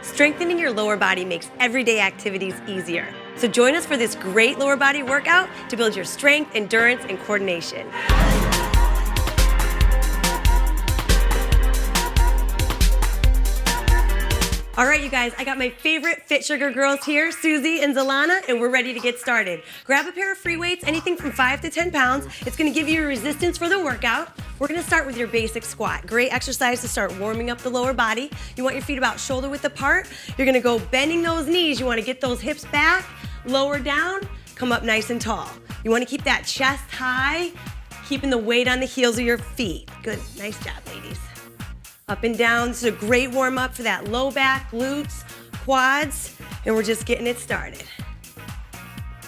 Strengthening your lower body makes everyday activities easier. So join us for this great lower body workout to build your strength, endurance, and coordination. All right, you guys, I got my favorite FitSugar girls here, Susie and Zalana, and we're ready to get started. Grab a pair of free weights, anything from 5 to 10 pounds. It's gonna give you resistance for the workout. We're gonna start with your basic squat. Great exercise to start warming up the lower body. You want your feet about shoulder width apart. You're gonna go bending those knees. You wanna get those hips back, lower down, come up nice and tall. You wanna keep that chest high, keeping the weight on the heels of your feet. Good, nice job, ladies. Up and down, this is a great warm up for that low back, glutes, quads, and we're just getting it started.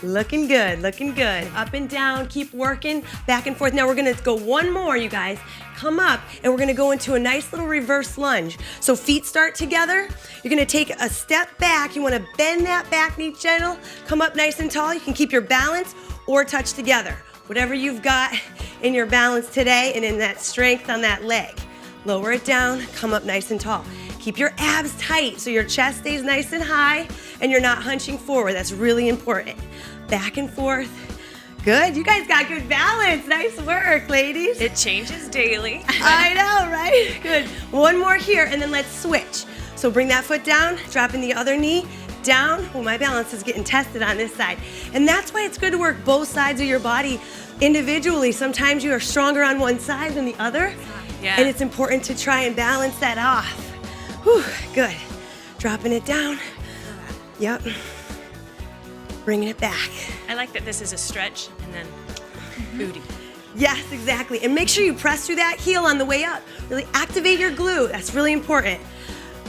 Looking good, looking good. Up and down, keep working, back and forth. Now we're gonna go one more, you guys. Come up, and we're gonna go into a nice little reverse lunge. So feet start together. You're gonna take a step back. You wanna bend that back knee gentle, come up nice and tall. You can keep your balance or touch together. Whatever you've got in your balance today and in that strength on that leg. Lower it down, come up nice and tall. Keep your abs tight so your chest stays nice and high and you're not hunching forward. That's really important. Back and forth. Good, you guys got good balance. Nice work, ladies. It changes daily. I know, right? Good. One more here and then let's switch. So bring that foot down, dropping the other knee down. Oh, my balance is getting tested on this side. And that's why it's good to work both sides of your body individually. Sometimes you are stronger on one side than the other. Yeah. And it's important to try and balance that off. Whew, good. Dropping it down. Yep. Bringing it back. I like that this is a stretch and then booty. Yes, exactly. And make sure you press through that heel on the way up. Really activate your glute. That's really important.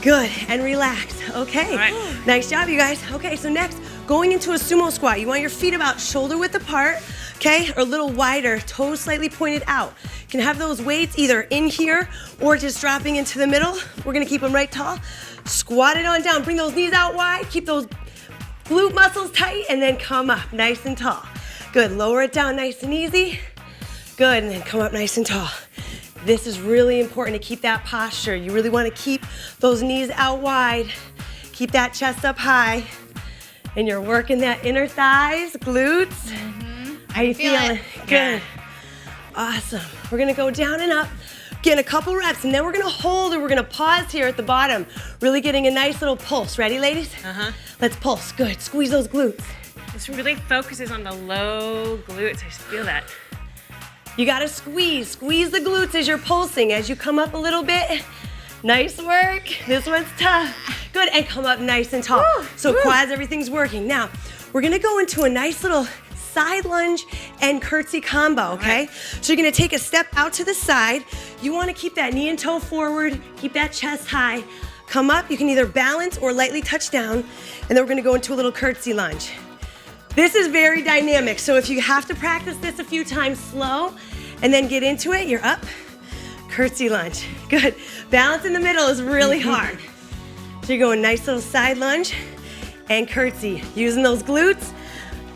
Good, and relax. Okay. All right. Nice job, you guys. Okay, so next, going into a sumo squat. You want your feet about shoulder width apart, okay, or a little wider, toes slightly pointed out. You can have those weights either in here or just dropping into the middle. We're gonna keep them right tall. Squat it on down. Bring those knees out wide. Keep those glute muscles tight, and then come up nice and tall. Good. Lower it down nice and easy. Good, and then come up nice and tall. This is really important to keep that posture. You really want to keep those knees out wide. Keep that chest up high. And you're working that inner thighs, glutes. How you feeling? Good. Awesome. We're gonna go down and up, getting a couple reps, and then we're gonna hold and we're gonna pause here at the bottom. Really getting a nice little pulse. Ready, ladies? Let's pulse. Good. Squeeze those glutes. This really focuses on the low glutes. I just feel that. You gotta squeeze the glutes as you're pulsing. As you come up a little bit, nice work. This one's tough. Good, and come up nice and tall. So quads, everything's working. Now, we're gonna go into a nice little side lunge and curtsy combo, okay? So you're gonna take a step out to the side. You wanna keep that knee and toe forward, keep that chest high. Come up, you can either balance or lightly touch down, and then we're gonna go into a little curtsy lunge. This is very dynamic, so if you have to practice this a few times slow and then get into it, you're up, curtsy lunge. Good. Balance in the middle is really hard. So you're going nice little side lunge and curtsy, using those glutes.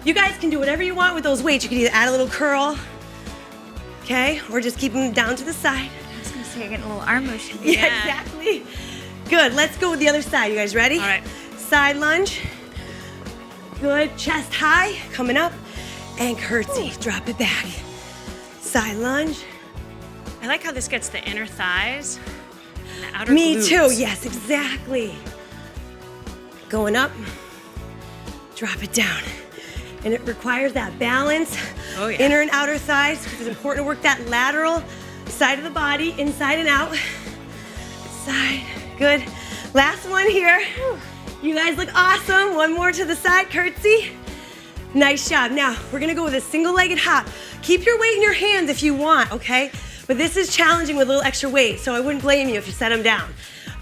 You guys can do whatever you want with those weights. You can either add a little curl, okay, or just keep them down to the side. I was gonna say, I get a little arm motion. Yeah, exactly. Good, let's go with the other side. You guys ready? All right. Side lunge. Good, chest high, coming up, and curtsy, drop it back. Side lunge. I like how this gets the inner thighs and the outer Me glutes. too, yes, exactly. Going up, drop it down. And it requires that balance, inner and outer thighs, because it's important to work that lateral side of the body, inside and out. Side, good. Last one here. You guys look awesome. One more to the side, curtsy. Nice job. Now, we're gonna go with a single-legged hop. Keep your weight in your hands if you want, okay? But this is challenging with a little extra weight, so I wouldn't blame you if you set them down.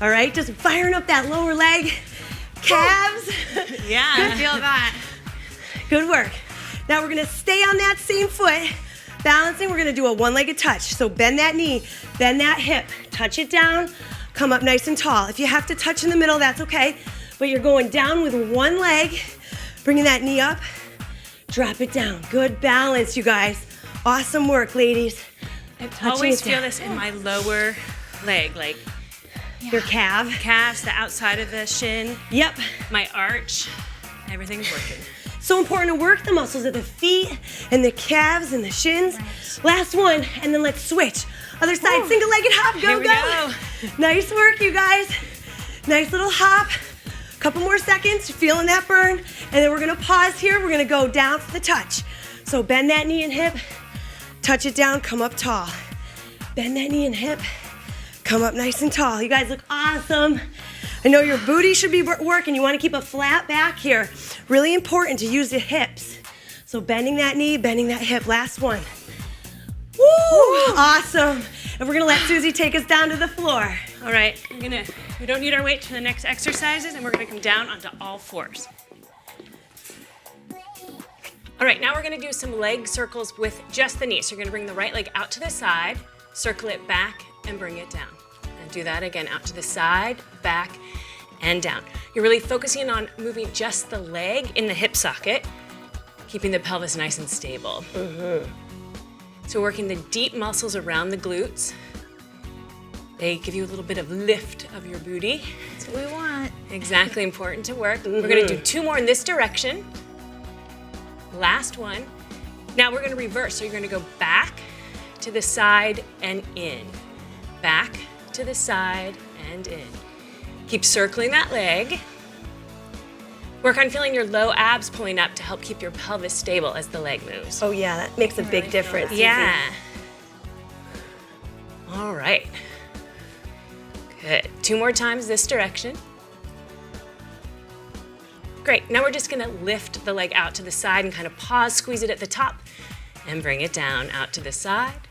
All right, just firing up that lower leg, calves. Yeah, I feel that. Good work. Now we're gonna stay on that same foot, balancing. We're gonna do a one-legged touch. So bend that knee, bend that hip, touch it down, come up nice and tall. If you have to touch in the middle, that's okay. But you're going down with one leg, bringing that knee up, drop it down. Good balance, you guys. Awesome work, ladies. I always feel this in my lower leg, like your calf. Calves, the outside of the shin, Yep. my arch, everything's working. So important to work the muscles of the feet and the calves and the shins. Last one, and then let's switch. Other side, single-legged hop, Here go, we go. go. Nice work, you guys. Nice little hop. Couple more seconds, feeling that burn. And then we're gonna pause here. We're gonna go down for the touch. So bend that knee and hip, touch it down, come up tall. Bend that knee and hip, come up nice and tall. You guys look awesome. I know your booty should be working. You wanna keep a flat back here. Really important to use the hips. So bending that knee, bending that hip. Last one. Woo! Awesome. And we're gonna let Susie take us down to the floor. All right, we don't need our weight for the next exercises, and we're gonna come down onto all fours. All right, now we're gonna do some leg circles with just the knee. So you're gonna bring the right leg out to the side, circle it back, and bring it down. And do that again, out to the side, back, and down. You're really focusing on moving just the leg in the hip socket, keeping the pelvis nice and stable. So working the deep muscles around the glutes. They give you a little bit of lift of your booty. That's what we want. Exactly, important to work. We're gonna do 2 more in this direction. Last one. Now we're gonna reverse. So you're gonna go back to the side and in. Back to the side and in. Keep circling that leg. Work on feeling your low abs pulling up to help keep your pelvis stable as the leg moves. Oh yeah, that makes a big difference. Susie. Yeah. All right. Good. 2 more times this direction. Great. Now we're just gonna lift the leg out to the side and kind of pause, squeeze it at the top, and bring it down, out to the side,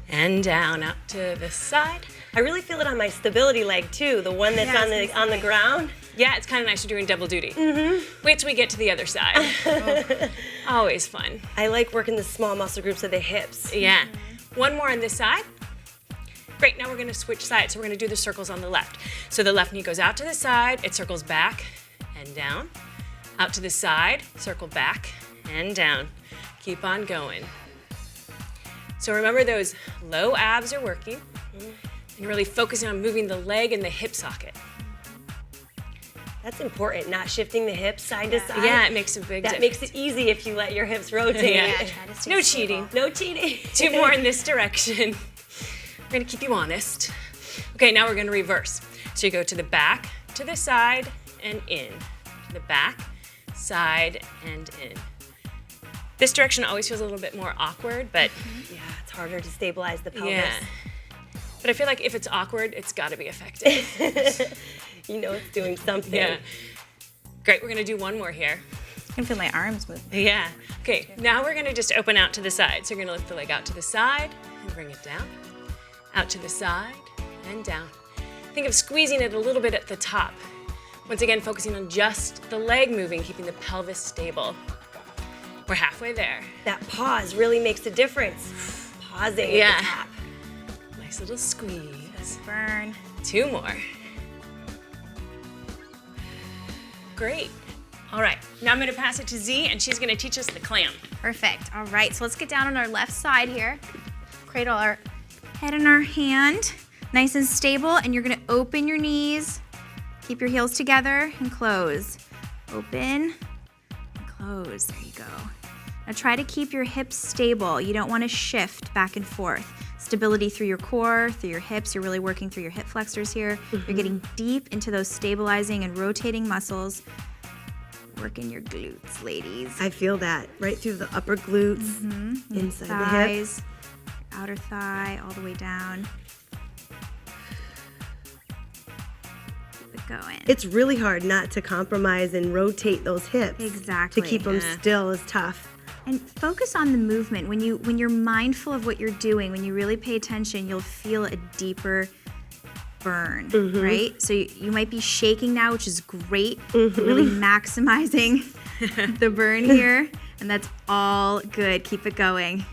and down, out to the side. I really feel it on my stability leg too, the one that's on the ground. Yeah, it's kind of nice. You're doing double duty. Wait till we get to the other side. Always fun. I like working the small muscle groups of the hips. Yeah. 1 more on this side. Great, now we're gonna switch sides. So we're gonna do the circles on the left. So the left knee goes out to the side, it circles back and down. Out to the side, circle back and down. Keep on going. So remember those low abs are working. And you're really focusing on moving the leg and the hip socket. That's important, not shifting the hips side to side. Yeah, it makes a big difference. That makes it easy if you let your hips rotate. Yeah. Try to stay No stable. cheating. No cheating. 2 more in this direction. We're gonna keep you honest. Okay, now we're gonna reverse. So you go to the back, to the side, and in. To the back, side, and in. This direction always feels a little bit more awkward, but Yeah, it's harder to stabilize the pelvis. yeah. But I feel like if it's awkward, it's gotta be effective. You know it's doing something. Yeah. Great, we're gonna do 1 more here. I can feel my arms move. Yeah. Okay, now we're gonna just open out to the side. So you're gonna lift the leg out to the side and bring it down. Out to the side and down. Think of squeezing it a little bit at the top. Once again, focusing on just the leg moving, keeping the pelvis stable. We're halfway there. That pause really makes a difference. Pausing Yeah. at the top. Nice little squeeze. Burn. 2 more. Great. All right, now I'm gonna pass it to Z and she's gonna teach us the clam. Perfect. All right, so let's get down on our left side here. Cradle our head in our hand, nice and stable, and you're gonna open your knees, keep your heels together, and close. Open, and close, there you go. Now try to keep your hips stable. You don't wanna shift back and forth. Stability through your core, through your hips. You're really working through your hip flexors here. You're getting deep into those stabilizing and rotating muscles. Working your glutes, ladies. I feel that right through the upper glutes, inside the hip. Thighs, outer thigh, all the way down. Keep it going. It's really hard not to compromise and rotate those hips. Exactly. To keep them Yeah. still is tough. And focus on the movement. When you're mindful of what you're doing, when you really pay attention, you'll feel a deeper burn, right? So you might be shaking now, which is great. Really maximizing the burn here, and that's all good. Keep it going.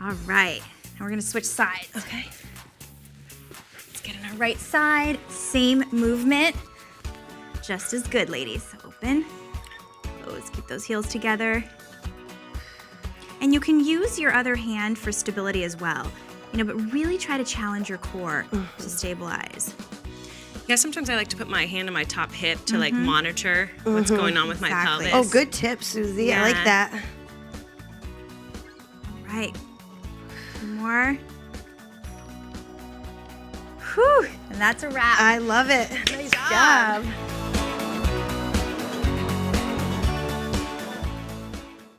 All right, now we're gonna switch sides. Okay. Let's get on our right side. Same movement, just as good, ladies. So open, close. Keep those heels together. And you can use your other hand for stability as well. but really try to challenge your core to stabilize. Yeah, sometimes I like to put my hand on my top hip to like monitor what's going on with my Exactly. pelvis. Oh, good tip, Susie. I Yeah. like that. Right. One more. Whew. And that's a wrap. I love it. Nice job.